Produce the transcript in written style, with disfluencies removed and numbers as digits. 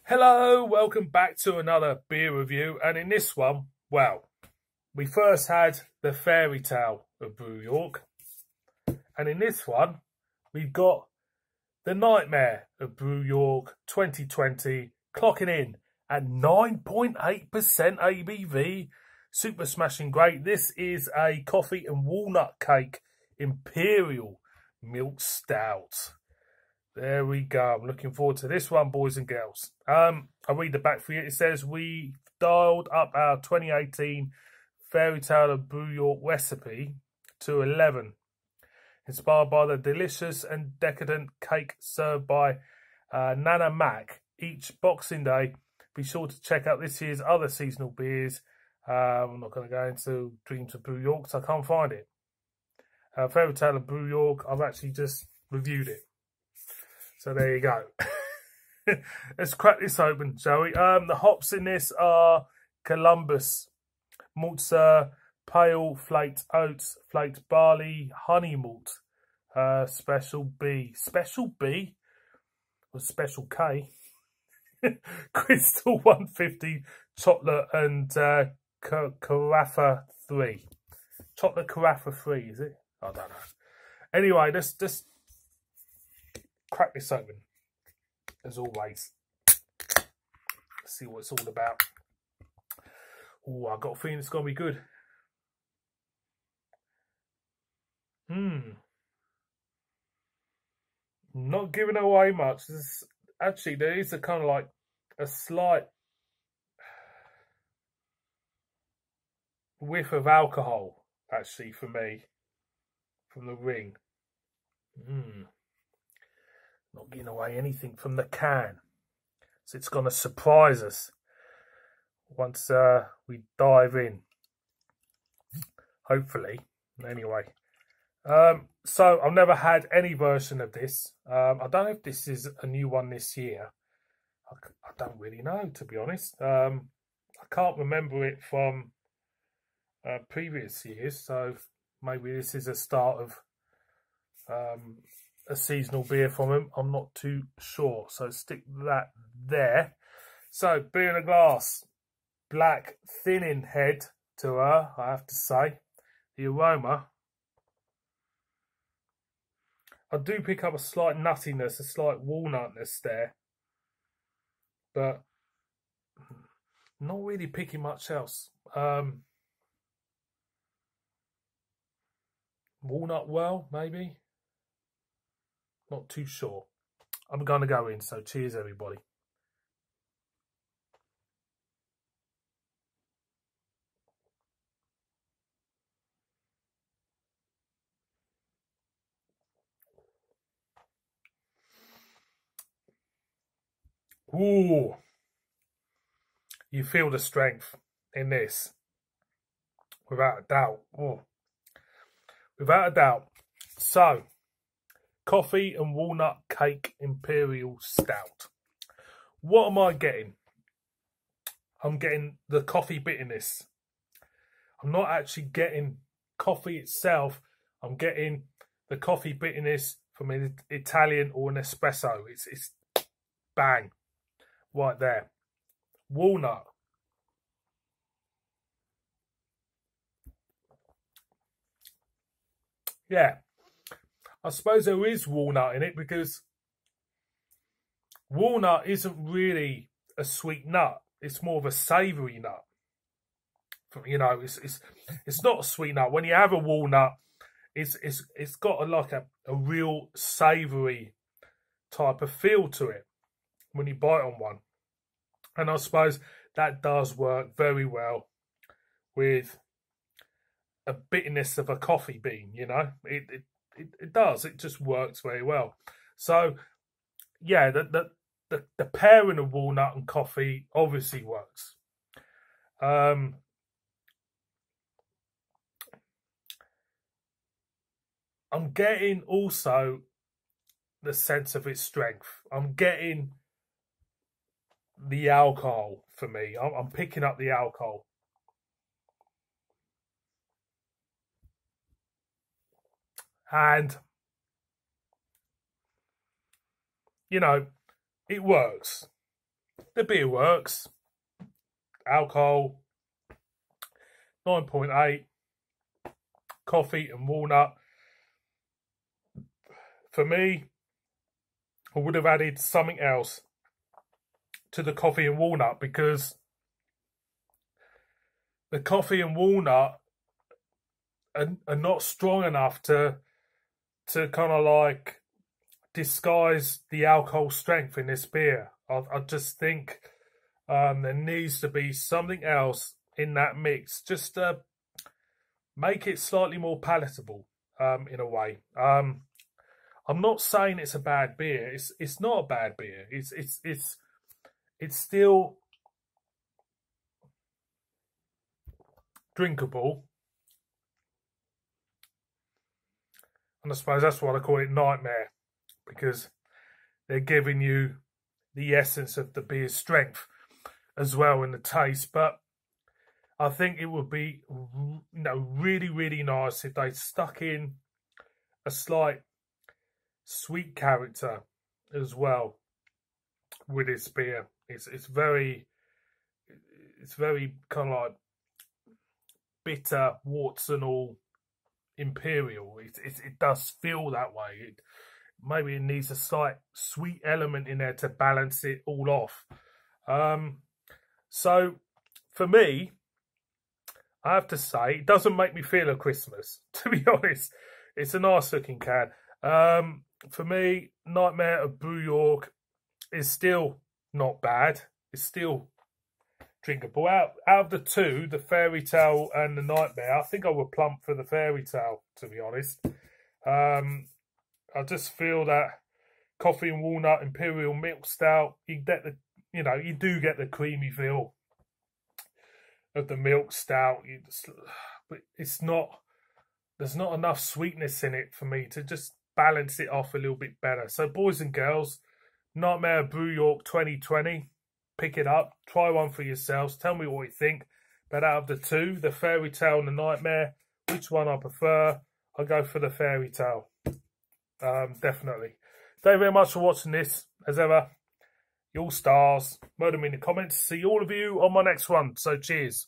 Hello, welcome back to another beer review, and in this one, well, we first had the Fairy Tale of Brew York, and in this one, we've got the Nightmare of Brew York 2020, clocking in at 9.8% ABV, super smashing great. This is a coffee and walnut cake Imperial Milk Stout. There we go. I'm looking forward to this one, boys and girls. I'll read the back for you. It says, we dialed up our 2018 Fairy Tale of Brew York recipe to 11. Inspired by the delicious and decadent cake served by Nana Mac each Boxing Day. Be sure to check out this year's other seasonal beers. I'm not going to go into Dreams of Brew York because I can't find it. Fairy Tale of Brew York, I've actually just reviewed it. So there you go. Let's crack this open, shall we? The hops in this are Columbus, Maltzer, pale flaked oats, flaked barley, honey malt, special B. Special B? Or special K? Crystal 150, chocolate and Carafa 3. Chocolate Carafa 3, is it? I don't know. Anyway, let's just crack this open, as always. Let's see what it's all about. Oh, I've got a feeling it's going to be good. Not giving away much. Actually, there is a kind of like a slight whiff of alcohol, actually, for me, from the ring. Not giving away anything from the can. So it's going to surprise us once we dive in. Hopefully. Anyway. So I've never had any version of this. I don't know if this is a new one this year. I don't really know, to be honest. I can't remember it from previous years. So maybe this is a start of a seasonal beer from him. I'm not too sure, so stick that there. So beer in a glass, black thinning head to her, I have to say. The aroma, I do pick up a slight nuttiness, a slight walnutness there, but not really picking much else. Walnut well, maybe. Not too sure. I'm going to go in, so cheers, everybody. Ooh. You feel the strength in this. Without a doubt. Ooh. Without a doubt. So, coffee and walnut cake Imperial Stout. What am I getting? I'm getting the coffee bitterness. I'm not actually getting coffee itself. I'm getting the coffee bitterness from an Italian or an espresso. It's bang. Right there. Walnut. Yeah. I suppose there is walnut in it because walnut isn't really a sweet nut. It's more of a savoury nut. You know, it's not a sweet nut. When you have a walnut, it's got a real savoury type of feel to it when you bite on one. And I suppose that does work very well with a bitterness of a coffee bean, you know. It does. It just works very well. So, yeah, the pairing of walnut and coffee obviously works. I'm getting also the sense of its strength. I'm getting the alcohol for me. I'm picking up the alcohol. And, you know, it works. the beer works. Alcohol, 9.8, coffee and walnut. For me, I would have added something else to the coffee and walnut, because the coffee and walnut are not strong enough to kind of like disguise the alcohol strength in this beer. I just think there needs to be something else in that mix just to make it slightly more palatable in a way. I'm not saying it's a bad beer. It's not a bad beer. It's still drinkable. And I suppose that's why I call it Nightmare, because they're giving you the essence of the beer's strength as well in the taste. But I think it would be, really, really nice if they stuck in a slight sweet character as well with this beer. It's very kind of like bitter, warts and all, imperial. It does feel that way. Maybe it needs a slight sweet element in there to balance it all off. So for me, I have to say, it doesn't make me feel of Christmas, to be honest. It's a nice looking can. For me, Nightmare of Brew York is still not bad. It's still drinkable. Out of the two, the Fairy Tale and the Nightmare, I think I would plump for the Fairy Tale, to be honest. I just feel that coffee and walnut imperial milk stout, you get the, you do get the creamy feel of the milk stout. But it's not, there's not enough sweetness in it for me to just balance it off a little bit better. So boys and girls, Nightmare Brew York 2020, pick it up, try one for yourselves, tell me what you think. But out of the two, the Fairy Tale and the Nightmare, which one I prefer? I'll go for the Fairy Tale. Definitely. Thank you very much for watching this. As ever, you all stars. Murder me in the comments. See all of you on my next one. So cheers.